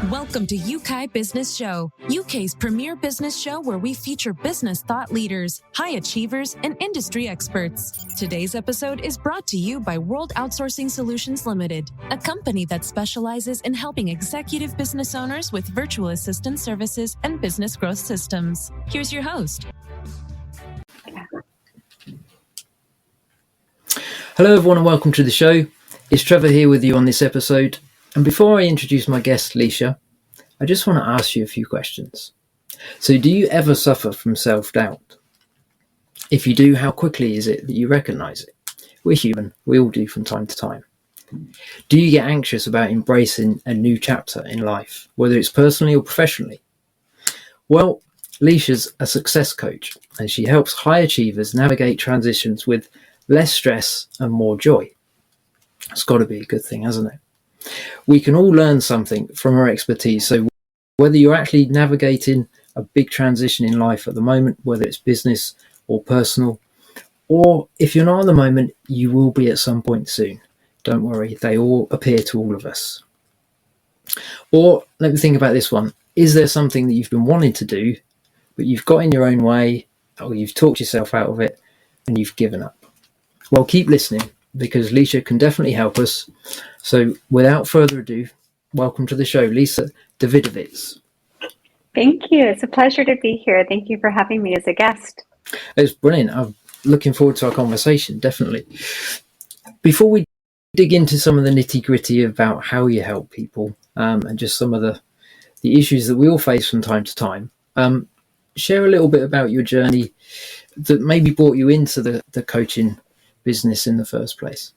Welcome to Yeukai Business Show, UK's premier business show where we feature business thought leaders, high achievers, and industry experts. Today's episode is brought to you by World Outsourcing Solutions Limited, a company that specializes in helping executive business owners with virtual assistant services and business growth systems. Here's your host. Hello everyone and welcome to the show. It's Trevor here with you on this episode. And before I introduce my guest, Lisha, I just want to ask you a few questions. So do you ever suffer from self-doubt? If you do, how quickly is it that you recognize it? We're human. We all do from time to time. Do you get anxious about embracing a new chapter in life, whether it's personally or professionally? Well, Lisha's a success coach and she helps high achievers navigate transitions with less stress and more joy. It's got to be a good thing, hasn't it? We can all learn something from her expertise. So whether you're actually navigating a big transition in life at the moment, whether it's business or personal, or if you're not at the moment, you will be at some point soon. Don't worry, they all appear to all of us. Or let me think about this one. Is there something that you've been wanting to do, but you've got in your own way, or you've talked yourself out of it and you've given up? Well, keep listening because Lisha can definitely help us. So without further ado, welcome to the show, Lisha Davidovits. Thank you. It's a pleasure to be here. Thank you for having me as a guest. It's brilliant. I'm looking forward to our conversation, definitely. Before we dig into some of the nitty-gritty about how you help people and just some of the issues that we all face from time to time, share a little bit about your journey that maybe brought you into the coaching business in the first place.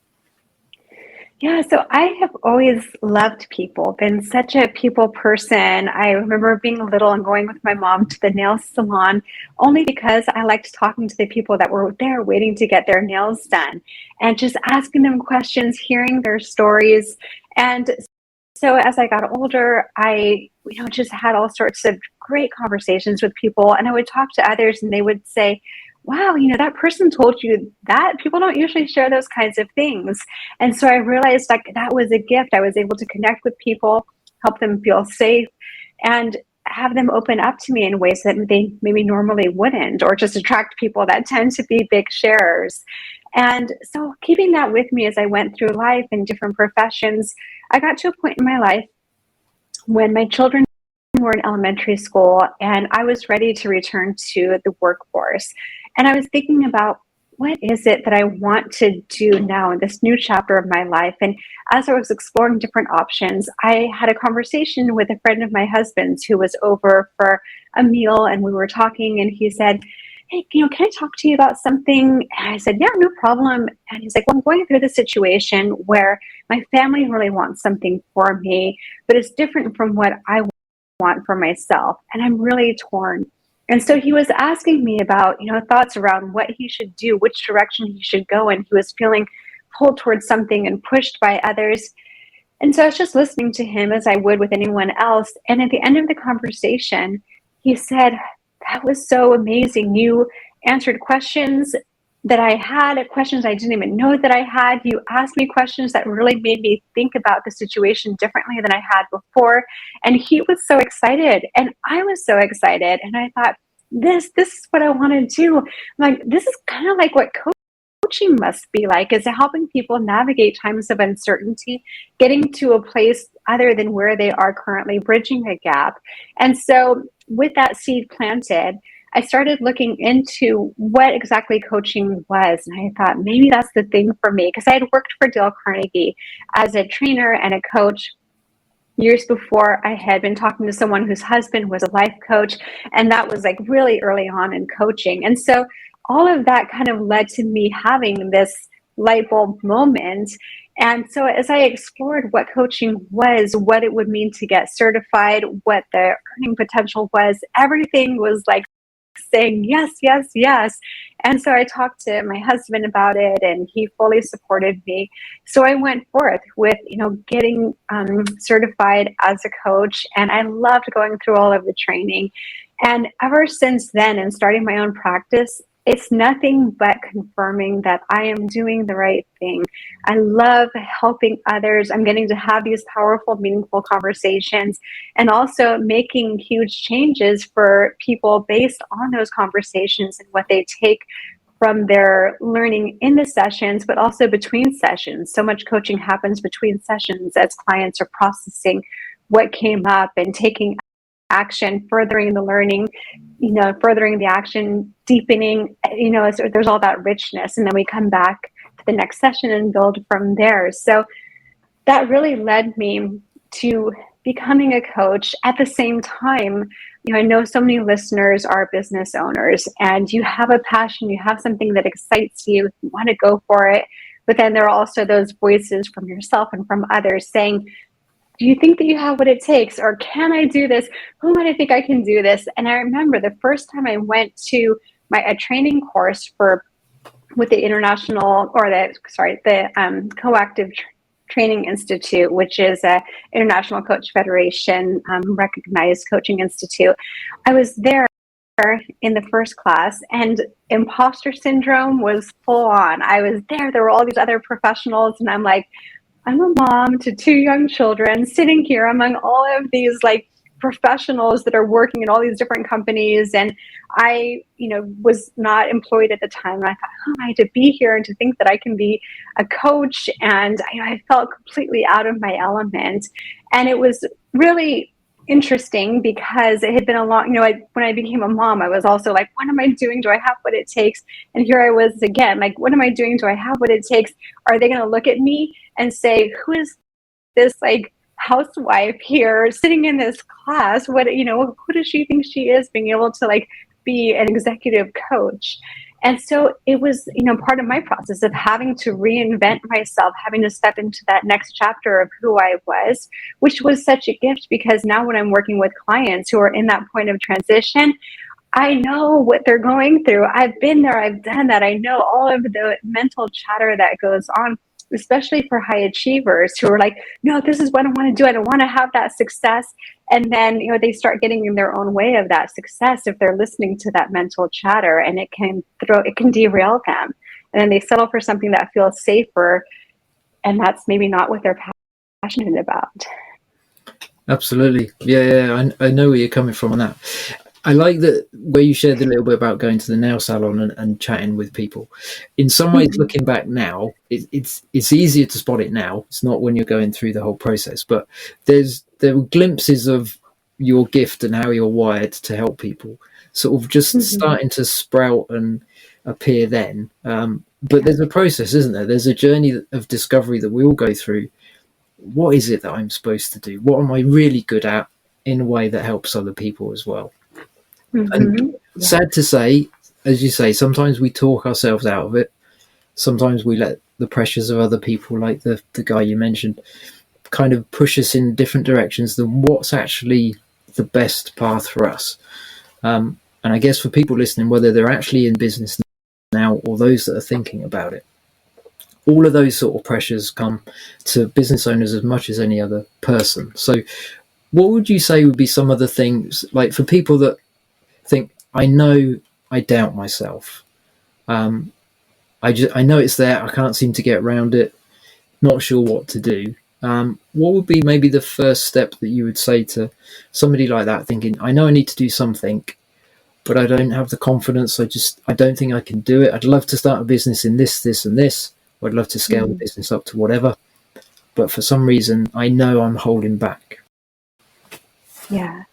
Yeah, so I have always loved people, been such a people person. I remember being little and going with my mom to the nail salon only because I liked talking to the people that were there waiting to get their nails done and just asking them questions, hearing their stories. And so as I got older, I just had all sorts of great conversations with people, and I would talk to others and they would say, wow, that person told you that. People don't usually share those kinds of things. And so I realized that was a gift. I was able to connect with people, help them feel safe, and have them open up to me in ways that they maybe normally wouldn't, or just attract people that tend to be big sharers. And so keeping that with me as I went through life in different professions, I got to a point in my life when my children were in elementary school and I was ready to return to the workforce. And I was thinking about what is it that I want to do now in this new chapter of my life. And as I was exploring different options, I had a conversation with a friend of my husband's who was over for a meal, and we were talking, and he said, hey, can I talk to you about something? And I said, yeah, no problem. And he's like, well, I'm going through this situation where my family really wants something for me, but it's different from what I want for myself. And I'm really torn. And so he was asking me about, thoughts around what he should do, which direction he should go in. He was feeling pulled towards something and pushed by others. And so I was just listening to him as I would with anyone else. And at the end of the conversation, he said, that was so amazing. You answered questions that I had, questions I didn't even know that I had. You asked me questions that really made me think about the situation differently than I had before. And he was so excited and I was so excited. And I thought, this is what I want to do. This is kind of like what coaching must be like, is helping people navigate times of uncertainty, getting to a place other than where they are currently, bridging a gap. And so with that seed planted, I started looking into what exactly coaching was. And I thought maybe that's the thing for me, because I had worked for Dale Carnegie as a trainer and a coach years before. I had been talking to someone whose husband was a life coach, and that was really early on in coaching. And so all of that kind of led to me having this light bulb moment. And so as I explored what coaching was, what it would mean to get certified, what the earning potential was, everything was saying yes, yes, yes. And so I talked to my husband about it, and he fully supported me. So I went forth with, getting certified as a coach, and I loved going through all of the training. And ever since then, and starting my own practice, it's nothing but confirming that I am doing the right thing. I love helping others. I'm getting to have these powerful, meaningful conversations, and also making huge changes for people based on those conversations and what they take from their learning in the sessions, but also between sessions. So much coaching happens between sessions as clients are processing what came up and taking action, furthering the learning, furthering the action, deepening, so there's all that richness. And then we come back to the next session and build from there. So that really led me to becoming a coach. At the same time, I know so many listeners are business owners, and you have a passion, you have something that excites you, you want to go for it. But then there are also those voices from yourself and from others saying, do you think that you have what it takes? Or can I do this? Who might I think I can do this? And I remember the first time I went to a training course with the Coactive Training Institute, which is a International Coach Federation recognized coaching institute. I was there in the first class, and imposter syndrome was full on. I was there. There were all these other professionals, and I'm like, I'm a mom to 2 young children sitting here among all of these professionals that are working in all these different companies. And I, was not employed at the time. And I thought, who am I to be here and to think that I can be a coach? And I felt completely out of my element. And it was really interesting because it had been a long, when I became a mom, I was also like, what am I doing? Do I have what it takes? And here I was again, like, what am I doing? Do I have what it takes? Are they going to look at me and say, who is this housewife here sitting in this class? What, who does she think she is, being able to be an executive coach? And so it was, part of my process of having to reinvent myself, having to step into that next chapter of who I was, which was such a gift, because now when I'm working with clients who are in that point of transition, I know what they're going through. I've been there. I've done that. I know all of the mental chatter that goes on, especially for high achievers who are like, no, this is what I want to do. I don't want to have that success. And then, they start getting in their own way of that success if they're listening to that mental chatter, and it can derail them. And then they settle for something that feels safer, and that's maybe not what they're passionate about. Absolutely. Yeah. I know where you're coming from on that. I like that where you shared a little bit about going to the nail salon and chatting with people. In some ways, looking back now, it's easier to spot it now. It's not when you're going through the whole process, but there were glimpses of your gift and how you're wired to help people sort of just starting to sprout and appear then. But there's a process, isn't there? There's a journey of discovery that we all go through. What is it that I'm supposed to do? What am I really good at in a way that helps other people as well? And sad to say, as you say, sometimes we talk ourselves out of it. Sometimes we let the pressures of other people, like the guy you mentioned, kind of push us in different directions than what's actually the best path for us. And I guess for people listening, whether they're actually in business now or those that are thinking about it, all of those sort of pressures come to business owners as much as any other person. So what would you say would be some of the things, like for people that think, I know I doubt myself. I know it's there. I can't seem to get around it. Not sure what to do. What would be maybe the first step that you would say to somebody like that, thinking, I know I need to do something, but I don't have the confidence. I don't think I can do it. I'd love to start a business in this, and this. Or I'd love to scale the business up to whatever. But for some reason, I know I'm holding back. Yeah.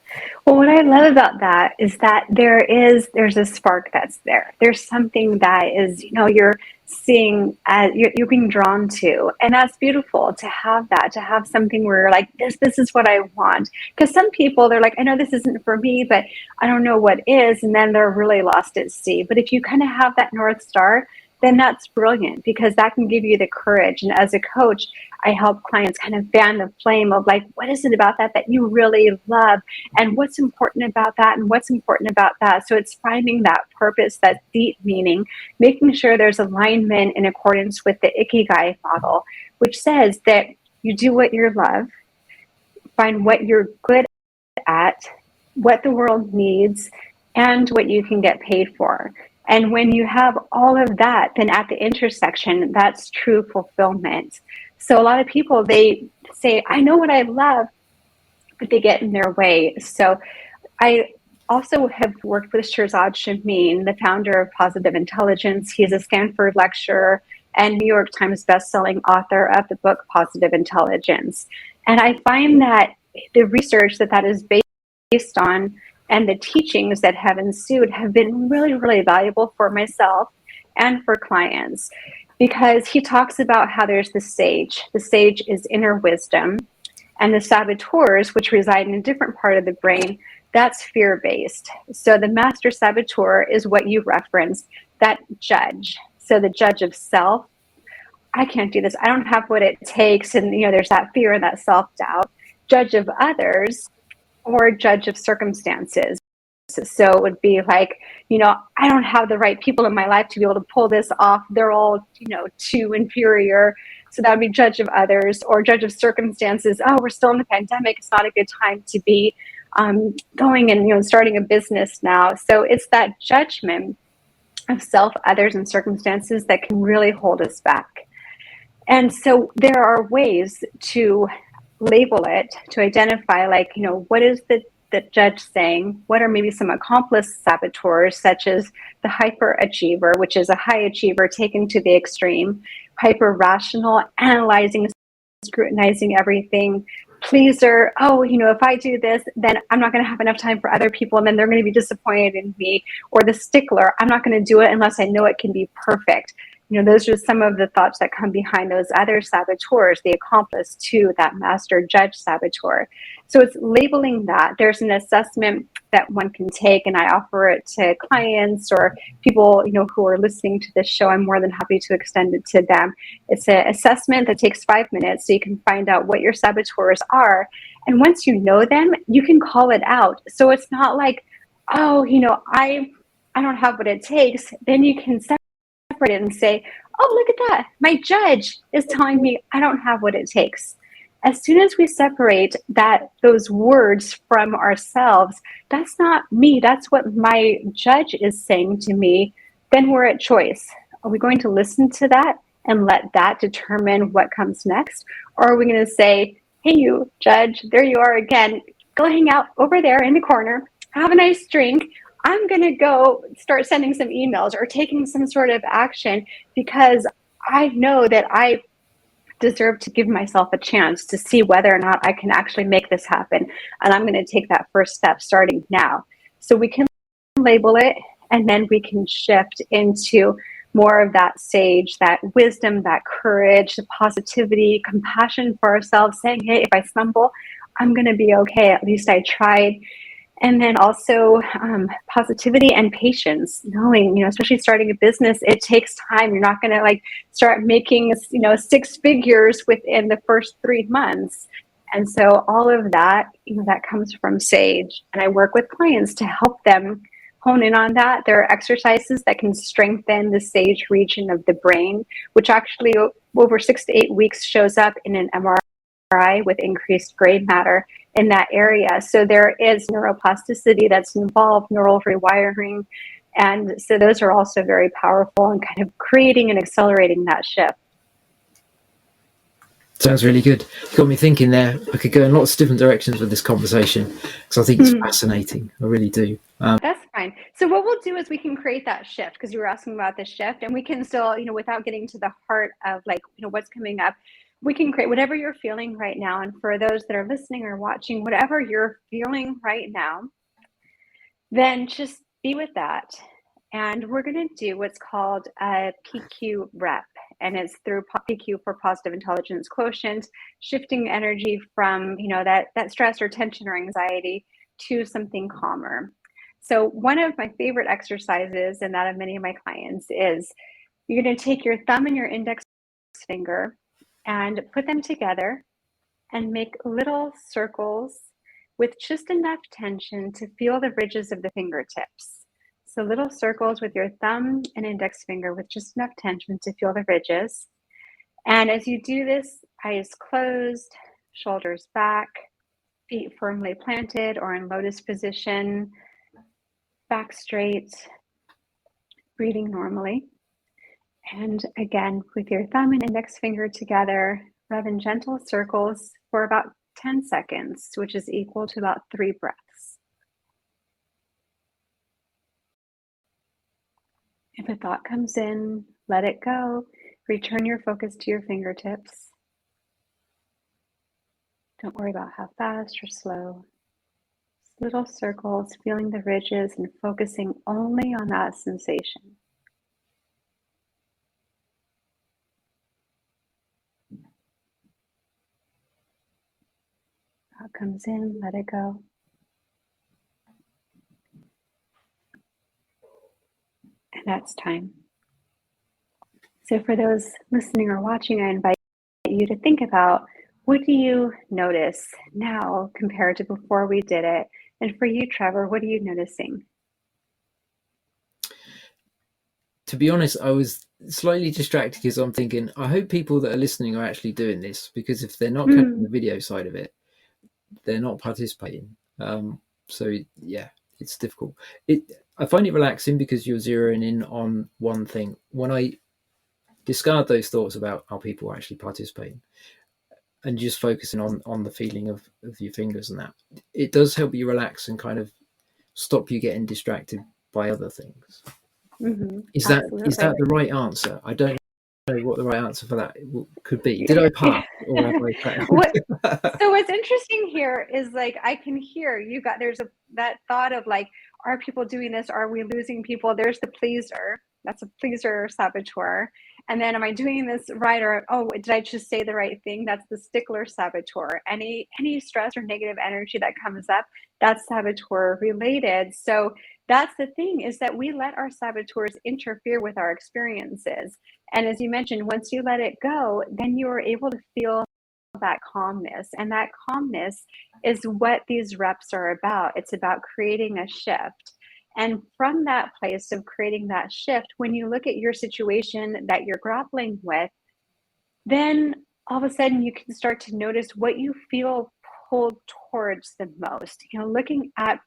Well, what I love about that is that there's a spark that's there. There's something that is, you're seeing as you're being drawn to, and that's beautiful to have that, to have something where you're like, this is what I want. Because some people, they're like, I know this isn't for me, but I don't know what is, and then they're really lost at sea. But if you kind of have that North Star, then that's brilliant, because that can give you the courage. And as a coach, I help clients kind of fan the flame of what is it about that you really love, and what's important about that, and what's important about that. So it's finding that purpose, that deep meaning, making sure there's alignment in accordance with the Ikigai model, which says that you do what you love, find what you're good at, what the world needs, and what you can get paid for. And when you have all of that, then at the intersection, that's true fulfillment. So a lot of people, they say, I know what I love, but they get in their way. So I also have worked with Shirzad Chamine, the founder of Positive Intelligence. He's a Stanford lecturer and New York Times bestselling author of the book Positive Intelligence. And I find that the research that is based on and the teachings that have ensued have been really, really valuable for myself and for clients, because he talks about how there's the sage. The sage is inner wisdom, and the saboteurs, which reside in a different part of the brain, that's fear-based. So the master saboteur is what you referenced, that judge. So the judge of self, I can't do this, I don't have what it takes, and there's that fear and that self-doubt. Judge of others, or judge of circumstances. So it would be like, I don't have the right people in my life to be able to pull this off. They're all, too inferior. So that would be judge of others, or judge of circumstances. Oh, we're still in the pandemic. It's not a good time to be going and, starting a business now. So it's that judgment of self, others, and circumstances that can really hold us back. And so there are ways to label it, to identify, like, what is the judge saying? What are maybe some accomplice saboteurs, such as the hyperachiever, which is a high achiever taken to the extreme, hyper rational, analyzing, scrutinizing everything, pleaser. Oh, if I do this, then I'm not going to have enough time for other people, and then they're going to be disappointed in me. Or the stickler, I'm not going to do it unless I know it can be perfect. Those are some of the thoughts that come behind those other saboteurs, the accomplice to that master judge saboteur. So it's labeling that. There's an assessment that one can take, and I offer it to clients or people, who are listening to this show. I'm more than happy to extend it to them. It's an assessment that takes 5 minutes, so you can find out what your saboteurs are. And once you know them, you can call it out. So it's not like, oh, I don't have what it takes. Then you can separate it and say, oh, look at that. My judge is telling me I don't have what it takes. As soon as we separate those words from ourselves, that's not me. That's what my judge is saying to me. Then we're at choice. Are we going to listen to that and let that determine what comes next? Or are we going to say, hey, you judge, there you are again. Go hang out over there in the corner. Have a nice drink. I'm going to go start sending some emails or taking some sort of action, because I know that I deserve to give myself a chance to see whether or not I can actually make this happen. And I'm going to take that first step starting now. So we can label it, and then we can shift into more of that sage, that wisdom, that courage, the positivity, compassion for ourselves, saying, hey, if I stumble, I'm going to be okay. At least I tried. And then also positivity and patience, knowing, especially starting a business, it takes time. You're not going to start making, 6 figures within the first 3 months. And so all of that, that comes from sage. And I work with clients to help them hone in on that. There are exercises that can strengthen the sage region of the brain, which actually over 6 to 8 weeks shows up in an MRI with increased gray matter in that area. So there is neuroplasticity that's involved, neural rewiring. And so those are also very powerful in kind of creating and accelerating that shift. Sounds really good. You got me thinking there. I could go in lots of different directions with this conversation, because I think it's fascinating. I really do. That's fine. So what we'll do is we can create that shift, because you were asking about the shift, and we can still, without getting to the heart of what's coming up, we can create whatever you're feeling right now. And for those that are listening or watching, whatever you're feeling right now, then just be with that. And we're going to do what's called a PQ rep. And it's through PQ for Positive Intelligence Quotient, shifting energy from, that stress or tension or anxiety to something calmer. So one of my favorite exercises, and that of many of my clients, is you're going to take your thumb and your index finger and put them together and make little circles with just enough tension to feel the ridges of the fingertips. So little circles with your thumb and index finger with just enough tension to feel the ridges. And as you do this, eyes closed, shoulders back, feet firmly planted or in lotus position, back straight, breathing normally. And again, with your thumb and index finger together, rub in gentle circles for about 10 seconds, which is equal to about 3 breaths. If a thought comes in, let it go. Return your focus to your fingertips. Don't worry about how fast or slow. Just little circles, feeling the ridges and focusing only on that sensation. Thought comes in, let it go. And that's time. So for those listening or watching, I invite you to think about, what do you notice now compared to before we did it? And for you, Trevor, what are you noticing? To be honest, I was slightly distracted because I'm thinking, I hope people that are listening are actually doing this, because if they're not catching the video side of it, they're not participating. So yeah, it's difficult. I find it relaxing because you're zeroing in on one thing. When I discard those thoughts about are people actually participating and just focusing on the feeling of your fingers and that, it does help you relax and kind of stop you getting distracted by other things. Is that the right answer? I don't know what the right answer for that could be. Did I pass or have I failed? So what's interesting here is, like, I can hear you got, there's that thought of like, are people doing this? Are we losing people? There's the pleaser. That's a pleaser saboteur. And then, am I doing this right? Or, oh, did I just say the right thing? That's the stickler saboteur. Any stress or negative energy that comes up, that's saboteur related. So that's the thing, is that we let our saboteurs interfere with our experiences. And as you mentioned, once you let it go, then you are able to feel that calmness. And that calmness is what these reps are about. It's about creating a shift. And from that place of creating that shift, when you look at your situation that you're grappling with, then all of a sudden you can start to notice what you feel pulled towards the most. Looking at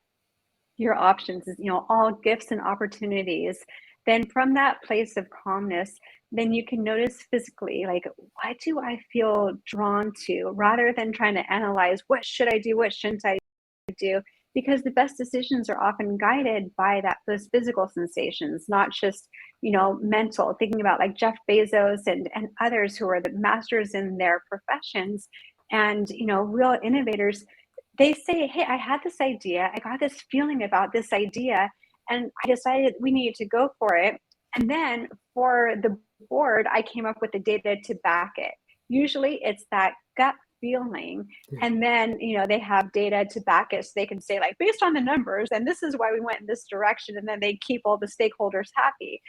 your options is, all gifts and opportunities. Then from that place of calmness, then you can notice physically, like, what do I feel drawn to, rather than trying to analyze, what should I do, what shouldn't I do? Because the best decisions are often guided by those physical sensations, not just, mental. Thinking about like Jeff Bezos and others who are the masters in their professions and, real innovators. They say, hey, I had this idea, I got this feeling about this idea, and I decided we needed to go for it. And then for the board, I came up with the data to back it. Usually it's that gut feeling. And then, they have data to back it, so they can say, like, based on the numbers, and this is why we went in this direction. And then they keep all the stakeholders happy.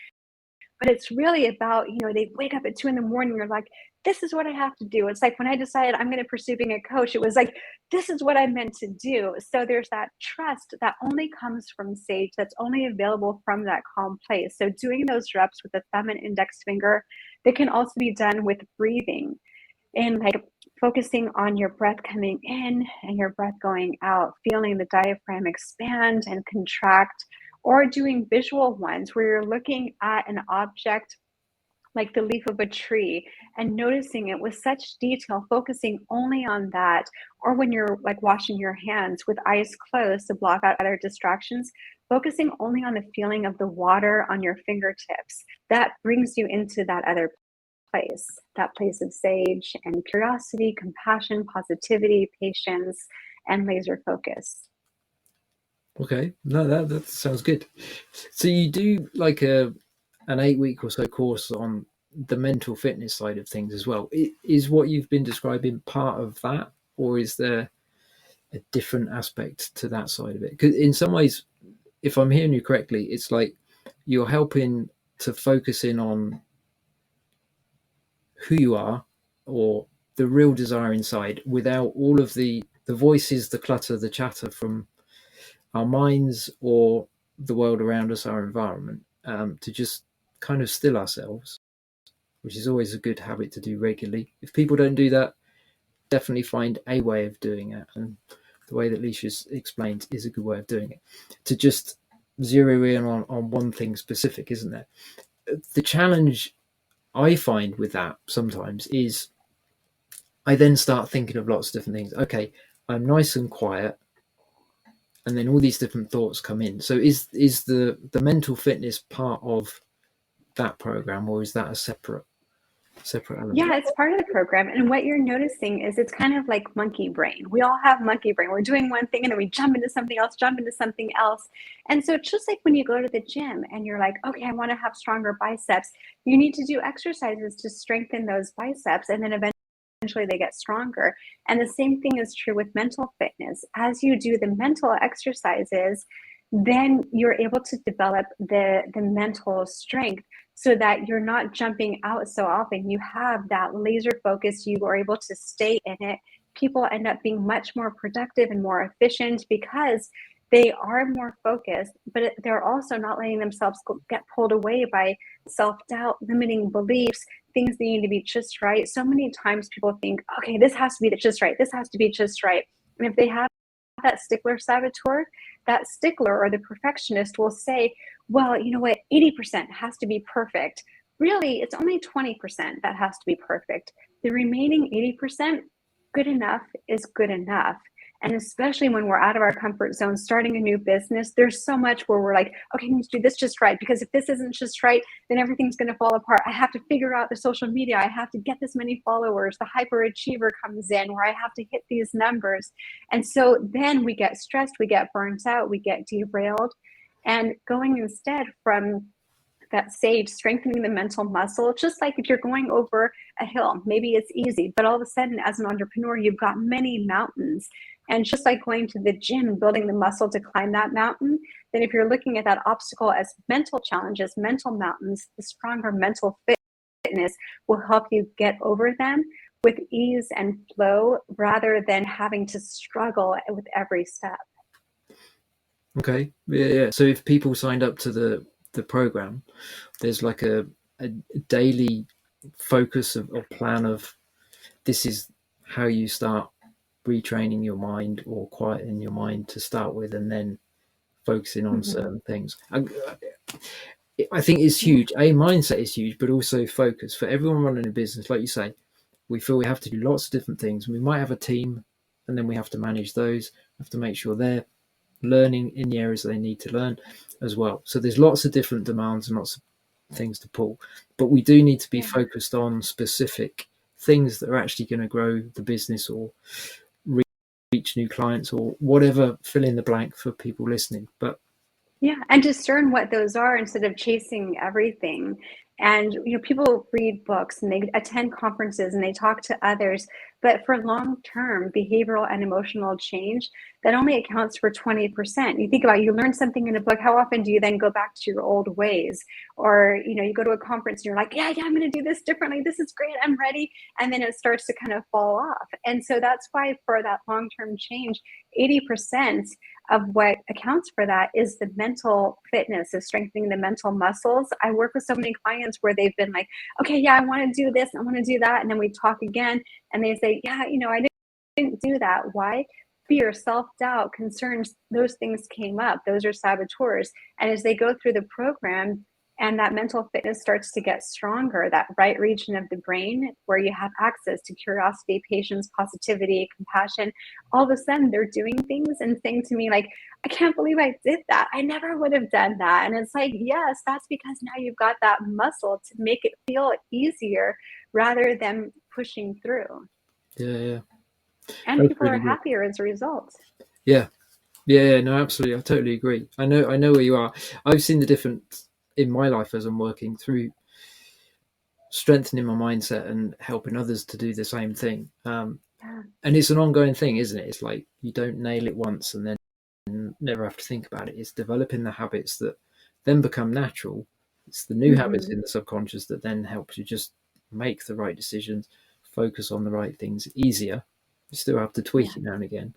But it's really about, they wake up at 2 a.m. You're like, this is what I have to do. It's like when I decided I'm going to pursue being a coach, it was like, this is what I meant to do. So there's that trust that only comes from sage, that's only available from that calm place. So doing those reps with the thumb and index finger, they can also be done with breathing, and like focusing on your breath coming in and your breath going out, feeling the diaphragm expand and contract, or doing visual ones where you're looking at an object like the leaf of a tree and noticing it with such detail, focusing only on that. Or when you're like washing your hands with eyes closed to block out other distractions, focusing only on the feeling of the water on your fingertips. That brings you into that other place, that place of sage and curiosity, compassion, positivity, patience, and laser focus. Okay, no, that sounds good. So you do like an 8-week or so course on the mental fitness side of things as well. Is what you've been describing part of that, or is there a different aspect to that side of it? Because in some ways, if I'm hearing you correctly, it's like you're helping to focus in on who you are, or the real desire inside, without all of the voices, the clutter, the chatter from our minds or the world around us, our environment, to just kind of still ourselves, which is always a good habit to do regularly. If people don't do that, definitely find a way of doing it. And the way that Lisha's explained is a good way of doing it. To just zero in on one thing specific, isn't there? The challenge I find with that sometimes is I then start thinking of lots of different things. Okay, I'm nice and quiet, and then all these different thoughts come in. So is the mental fitness part of that program, or is that a separate element? Yeah, it's part of the program. And what you're noticing is it's kind of like monkey brain. We all have monkey brain. We're doing one thing and then we jump into something else, jump into something else. And so it's just like when you go to the gym and you're like, okay, I want to have stronger biceps. You need to do exercises to strengthen those biceps, and then eventually they get stronger. And the same thing is true with mental fitness. As you do the mental exercises, then you're able to develop the mental strength, so that you're not jumping out so often. You have that laser focus, you are able to stay in it. People end up being much more productive and more efficient because they are more focused, but they're also not letting themselves get pulled away by self-doubt, limiting beliefs, things that need to be just right. So many times people think, okay, this has to be just right. This has to be just right. And if they have that stickler saboteur, that stickler or the perfectionist will say, well, you know what, 80% has to be perfect. Really, it's only 20% that has to be perfect. The remaining 80%, good enough is good enough. And especially when we're out of our comfort zone, starting a new business, there's so much where we're like, okay, I need to do this just right, because if this isn't just right, then everything's going to fall apart. I have to figure out the social media. I have to get this many followers. The hyperachiever comes in where I have to hit these numbers. And so then we get stressed, we get burnt out, we get derailed. And going instead from that sage, strengthening the mental muscle, just like if you're going over a hill, maybe it's easy, but all of a sudden as an entrepreneur, you've got many mountains. And just like going to the gym, building the muscle to climb that mountain, then if you're looking at that obstacle as mental challenges, mental mountains, the stronger mental fitness will help you get over them with ease and flow, rather than having to struggle with every step. Okay, yeah. So if people signed up to the program, there's like a daily focus or plan of, this is how you start retraining your mind or quieting your mind to start with, and then focusing on certain things. I think it's huge. Mindset is huge, but also focus. For everyone running a business, like you say, we feel we have to do lots of different things. We might have a team, and then we have to manage those. We have to make sure they're learning in the areas they need to learn as well. So there's lots of different demands and lots of things to pull, but we do need to be focused on specific things that are actually going to grow the business or reach new clients or whatever, fill in the blank for people listening. But yeah, and discern what those are instead of chasing everything. And people read books and they attend conferences and they talk to others, but for long-term behavioral and emotional change, that only accounts for 20%. You think about it, you learn something in a book, how often do you then go back to your old ways? Or you go to a conference and you're like, yeah, I'm going to do this differently. This is great. I'm ready. And then it starts to kind of fall off. And so that's why for that long-term change, 80% of what accounts for that is the mental fitness, is strengthening the mental muscles. I work with so many clients where they've been like, okay, yeah, I want to do this, I want to do that. And then we talk again and they say, yeah, I didn't do that. Why? Fear, self-doubt, concerns, those things came up. Those are saboteurs. And as they go through the program and that mental fitness starts to get stronger, that right region of the brain where you have access to curiosity, patience, positivity, compassion, all of a sudden they're doing things and saying to me like, I can't believe I did that. I never would have done that. And it's like, yes, that's because now you've got that muscle to make it feel easier rather than pushing through. Yeah. And That's people really are happier as a result. Yeah, no, absolutely. I totally agree. I know where you are. I've seen the difference in my life as I'm working through strengthening my mindset and helping others to do the same thing. And it's an ongoing thing, isn't it? It's like you don't nail it once and then never have to think about it. It's developing the habits that then become natural. It's the new habits in the subconscious that then helps you just make the right decisions, focus on the right things easier. You still have to tweak it now and again.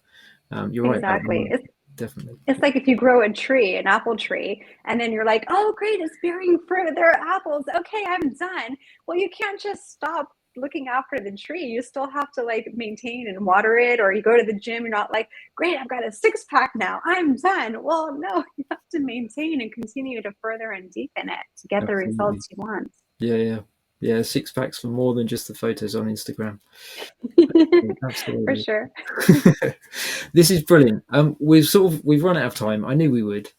You're Exactly. right. Definitely. It's like if you grow a tree, an apple tree, and then you're like, oh, great, it's bearing fruit. There are apples. Okay, I'm done. Well, you can't just stop looking after the tree. You still have to like maintain and water it, or you go to the gym, you're not like, great, I've got a 6-pack now, I'm done. Well, no, you have to maintain and continue to further and deepen it to get the Absolutely. results you want. Yeah. 6 packs for more than just the photos on Instagram. For Absolutely. sure. This is brilliant. We've run out of time. I knew we would.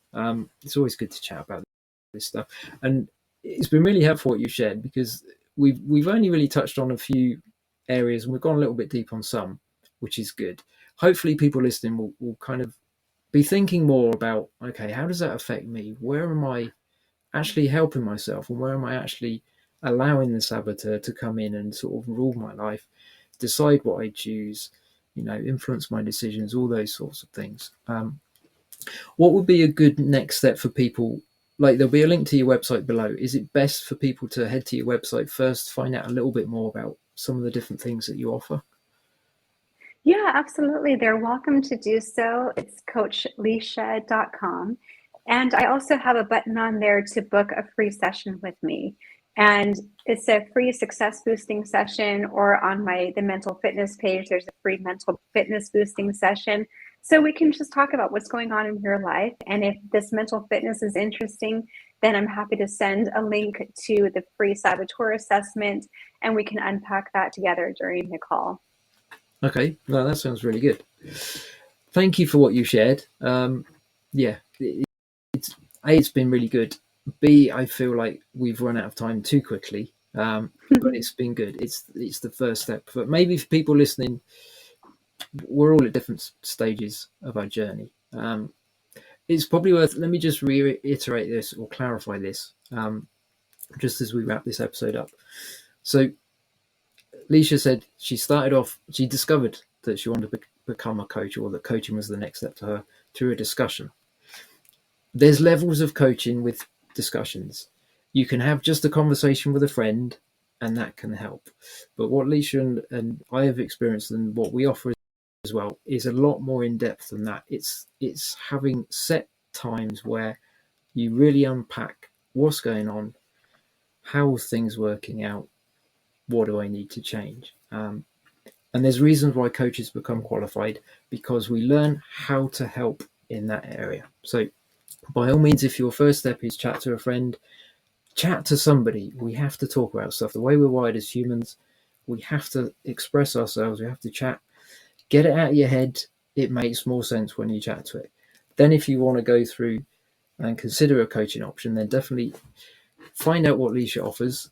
It's always good to chat about this stuff, and it's been really helpful what you shared, because we've only really touched on a few areas, and we've gone a little bit deep on some, which is good. Hopefully people listening will kind of be thinking more about, okay, how does that affect me? Where am I actually helping myself, and where am I actually allowing the saboteur to come in and sort of rule my life, decide what I choose, influence my decisions, all those sorts of things. What would be a good next step for people? Like, there'll be a link to your website below. Is it best for people to head to your website first, find out a little bit more about some of the different things that you offer? Yeah, absolutely. They're welcome to do so. It's coachlisha.com. And I also have a button on there to book a free session with me. And it's a free success boosting session, or on the mental fitness page, there's a free mental fitness boosting session. So we can just talk about what's going on in your life. And if this mental fitness is interesting, then I'm happy to send a link to the free Saboteur assessment, and we can unpack that together during the call. Okay, no, that sounds really good. Thank you for what you shared. It's been really good. B, I feel like we've run out of time too quickly, but it's been good. It's the first step. But maybe for people listening, we're all at different stages of our journey. It's probably worth, let me just reiterate this or clarify this, just as we wrap this episode up. So Lisha said she discovered that she wanted to become a coach, or that coaching was the next step to her, through a discussion. There's levels of coaching with discussions. You can have just a conversation with a friend, and that can help. But what Lisha and I have experienced, and what we offer as well, is a lot more in depth than that. It's having set times where you really unpack what's going on, how things working out, what do I need to change. And there's reasons why coaches become qualified, because we learn how to help in that area. So by all means, if your first step is chat to a friend, chat to somebody. We have to talk about stuff. The way we're wired as humans, we have to express ourselves. We have to chat. Get it out of your head. It makes more sense when you chat to it. Then if you want to go through and consider a coaching option, then definitely find out what Lisha offers,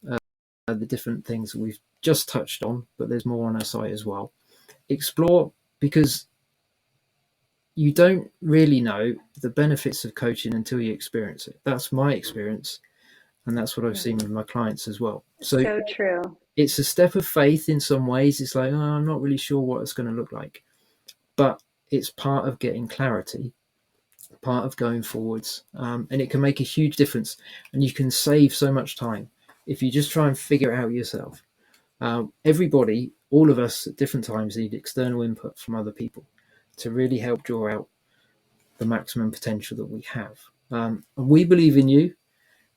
the different things that we've just touched on, but there's more on our site as well. Explore, because you don't really know the benefits of coaching until you experience it. That's my experience, and that's what I've seen with my clients as well. So true. It's a step of faith in some ways. It's like, I'm not really sure what it's going to look like, but it's part of getting clarity, part of going forwards, and it can make a huge difference, and you can save so much time if you just try and figure it out yourself. Everybody, all of us at different times, need external input from other people to really help draw out the maximum potential that we have. And we believe in you.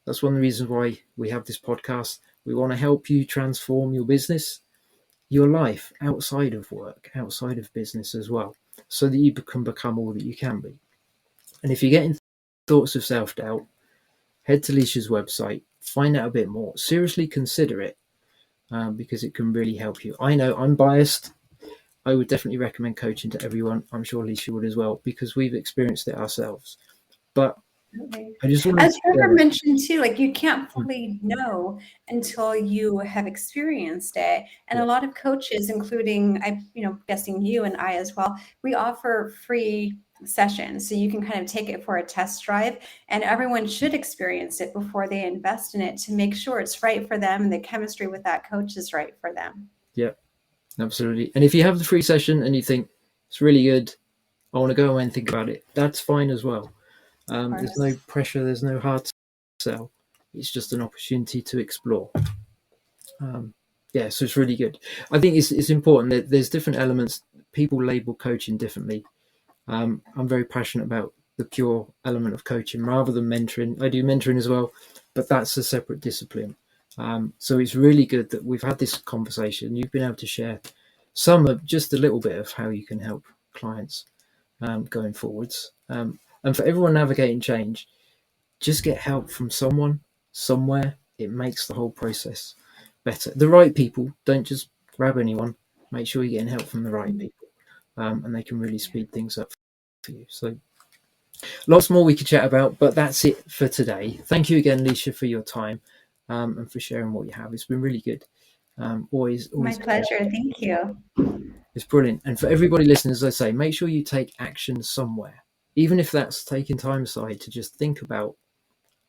That's one of the reasons why we have this podcast. We want to help you transform your business, your life, outside of work, outside of business as well, so that you can become all that you can be. And if you're getting thoughts of self-doubt, head to Lisha's website, find out a bit more. Seriously consider it, because it can really help you. I know I'm biased. I would definitely recommend coaching to everyone. I'm sure Lisha would as well, because we've experienced it ourselves. But I just want as Trevor mentioned too, like you can't fully know until you have experienced it. And a lot of coaches, including guessing you and I as well, we offer free sessions, so you can kind of take it for a test drive, and everyone should experience it before they invest in it, to make sure it's right for them and the chemistry with that coach is right for them. Yeah, absolutely. And if you have the free session and you think it's really good, I want to go away and think about it, that's fine as well. There's no pressure, there's no hard sell. It's just an opportunity to explore. So it's really good. I think it's important that there's different elements. People label coaching differently. I'm very passionate about the pure element of coaching rather than mentoring. I do mentoring as well, but that's a separate discipline. So it's really good that we've had this conversation. You've been able to share some of just a little bit of how you can help clients going forwards. And for everyone navigating change, just get help from someone, somewhere. It makes the whole process better. The right people, don't just grab anyone. Make sure you're getting help from the right people, and they can really speed things up for you. So lots more we could chat about, but that's it for today. Thank you again, Lisha, for your time and for sharing what you have. It's been really good. Always My pleasure. Thank you. It's brilliant. And for everybody listening, as I say, make sure you take action somewhere, even if that's taking time aside to just think about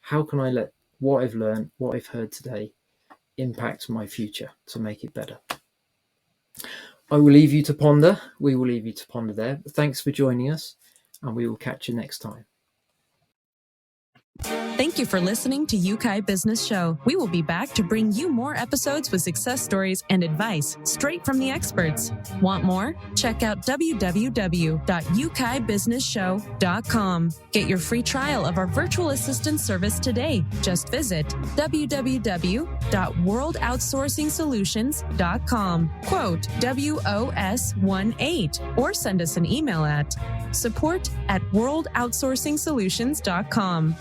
how can I let what I've learned, what I've heard today, impact my future to make it better. I will leave you to ponder. We will leave you to ponder there. Thanks for joining us, and we will catch you next time. Thank you for listening to Yeukai Business Show. We will be back to bring you more episodes with success stories and advice straight from the experts. Want more? Check out www.yukaibusinessshow.com. Get your free trial of our virtual assistant service today. Just visit www.worldoutsourcingsolutions.com. Quote WOS18 or send us an email at support@worldoutsourcingsolutions.com.